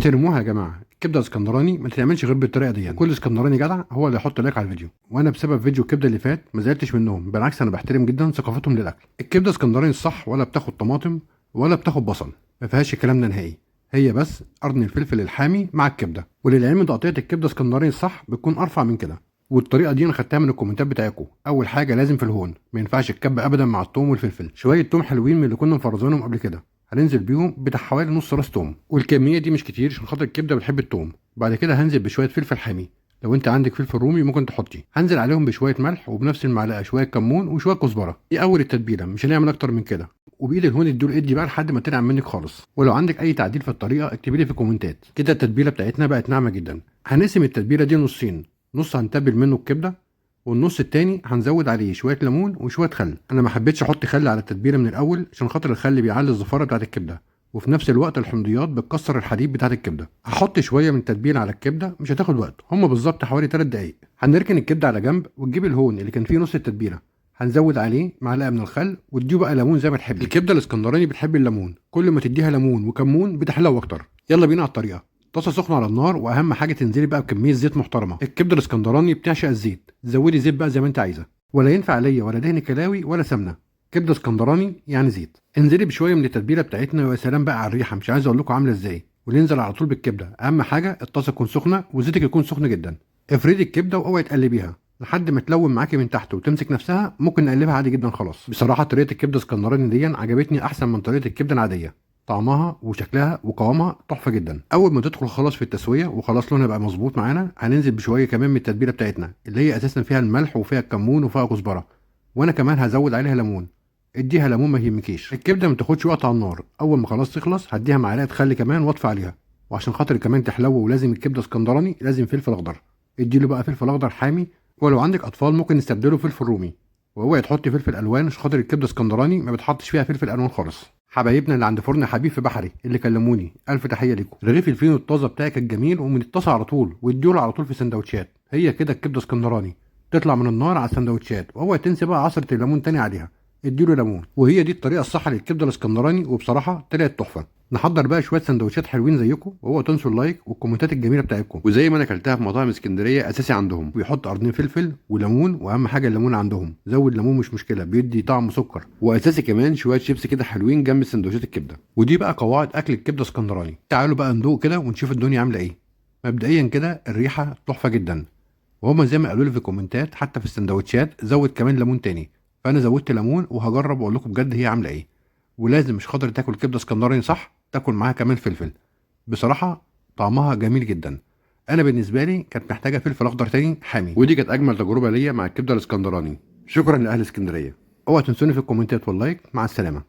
احترموها يا جماعه، الكبده الاسكندراني ما تتعملش غير بالطريقه دي. كل اسكندراني جدع هو اللي يحط لايك على الفيديو، وانا بسبب فيديو الكبده اللي فات ما زعلتش منهم، بالعكس انا بحترم جدا ثقافتهم للاكل. الكبده الاسكندراني الصح ولا بتاخد طماطم ولا بتاخد بصل، ما فيهاش الكلام ده نهائي، هي بس قرن الفلفل الحامي مع الكبده. وللعلم تقطيعه الكبده الاسكندراني الصح بتكون ارفع من كده، والطريقه دي انا خدتها من الكومنتات بتاعتكم. اول حاجه لازم في الهون ما ينفعش الكب ابدا مع الثوم والفلفل، شويه توم حلوين من اللي كنا مفرزينهم قبل كده هننزل بيهم بتاع حوالي نص راس توم، والكميه دي مش كتير عشان خاطر الكبده بتحب التوم. بعد كده هنزل بشويه فلفل حامي، لو انت عندك فلفل رومي ممكن تحطي. هنزل عليهم بشويه ملح وبنفس المعلقه شويه كمون وشويه كزبره. دي اول التتبيله، مش هنعمل اكتر من كده. وبايد الهون الدول ادي بقى لحد ما تنعم منك خالص. ولو عندك اي تعديل في الطريقه اكتبي لي في الكومنتات. كده التتبيله بتاعتنا بقت ناعمه جدا. هنقسم التتبيله دي نصين، نص هنتبل منه الكبده والنص التاني هنزود عليه شويه ليمون وشويه خل. انا ما حبيتش احط خل على التتبيله من الاول عشان خاطر الخل بيعلي الزفاره بتاعت الكبده، وفي نفس الوقت الحمضيات بتكسر الحديد بتاعت الكبده. هحط شويه من التتبيله على الكبده، مش هتاخد وقت، هم بالظبط حوالي 3 دقايق. هنركن الكبده على جنب وتجيب الهون اللي كان فيه نص التتبيله، هنزود عليه معلقه من الخل وتديه بقى ليمون زي ما تحبي. الكبده الاسكندراني بتحب الليمون، كل ما تديها ليمون وكمون بتحلو اكتر. يلا بينا على الطريقه. طاسه سخنه على النار، واهم حاجه تنزلي بقى بكميه زيت محترمه. الكبده الاسكندراني بتعشق الزيت، زودي زيت بقى زي ما انت عايزه، ولا ينفع عليا ولا دهن كلاوي ولا سمنه. كبده اسكندراني يعني زيت. انزلي بشويه من التتبيله بتاعتنا، ويا سلام بقى على الريحه، مش عايز اقول لكم عامله ازاي. وننزل على طول بالكبده، اهم حاجه الطاسه تكون سخنه وزيتك يكون سخن جدا. افردي الكبده واوعي تقلبيها لحد ما تلون معاكي من تحت وتمسك نفسها، ممكن نقلبها عادي جدا خلاص. بصراحه طريقه الكبده الاسكندراني دي عجبتني احسن من طريقه الكبده العاديه، طعمها وشكلها وقوامها تحفه جدا. اول ما تدخل خلاص في التسويه وخلاص لونها بقى مظبوط معانا، هننزل بشويه كمان من التتبيله بتاعتنا اللي هي اساسا فيها الملح وفيها الكمون وفيها كزبره، وانا كمان هزود عليها ليمون. اديها ليمون ما يهمكيش. الكبده ما تاخدش وقت على النار، اول ما خلاص تخلص هديها معلقه خل كمان واطفي عليها. وعشان خاطر كمان تحلو ولازم الكبده اسكندراني لازم فلفل اخضر، اديله بقى فلفل اخضر حامي، ولو عندك اطفال ممكن نستبدله فلفل رومي. واوعي تحطي فلفل الوان عشان خاطر الكبده اسكندراني ما بتحطش فيها فلفل الوان خالص. حبايبنا اللي عند فرن حبيب في بحري اللي كلموني، الف تحيه ليكم. رغيف الفينو الطازه بتاعك الجميل ومن الطاسه على طول، واديله على طول في سندوتشات. هي كده الكبده اسكندراني تطلع من النار على السندوتشات. واوعي تنسي بقى عصره الليمون تاني عليها، اديله ليمون. وهي دي الطريقه الصح للكبده الاسكندراني، وبصراحه طلعت تحفه. نحضر بقى شويه سندوتشات حلوين زيكم، وهو تنسوا اللايك والكومنتات الجميله بتاعتكم. وزي ما انا اكلتها في مطاعم اسكندريه اساسي عندهم، بيحط قرنين فلفل وليمون، واهم حاجه الليمون عندهم، زود ليمون مش مشكله بيدي طعم سكر. واساسي كمان شويه شيبس كده حلوين جنب سندوتشات الكبده. ودي بقى قواعد اكل الكبده اسكندراني. تعالوا بقى ندوق كده ونشوف الدنيا عامله ايه. مبدئيا كده الريحه تحفه جدا، وهما زي ما قالوا لي في الكومنتات حتى في السندوتشات زود كمان ليمون تاني، فانا زودت ليمون وهجرب واقول لكم بجد هي عامله ايه. ولازم مش خاطر تاكل كبده اسكندراني صح تاكل معاها كمان فلفل، بصراحه طعمها جميل جدا. انا بالنسبه لي كانت محتاجه فلفل اخضر تاني حامي، ودي كانت اجمل تجربه ليا مع الكبده الاسكندراني. شكرا لاهل اسكندريه. اوعى تنسوني في الكومنتات واللايك. مع السلامه.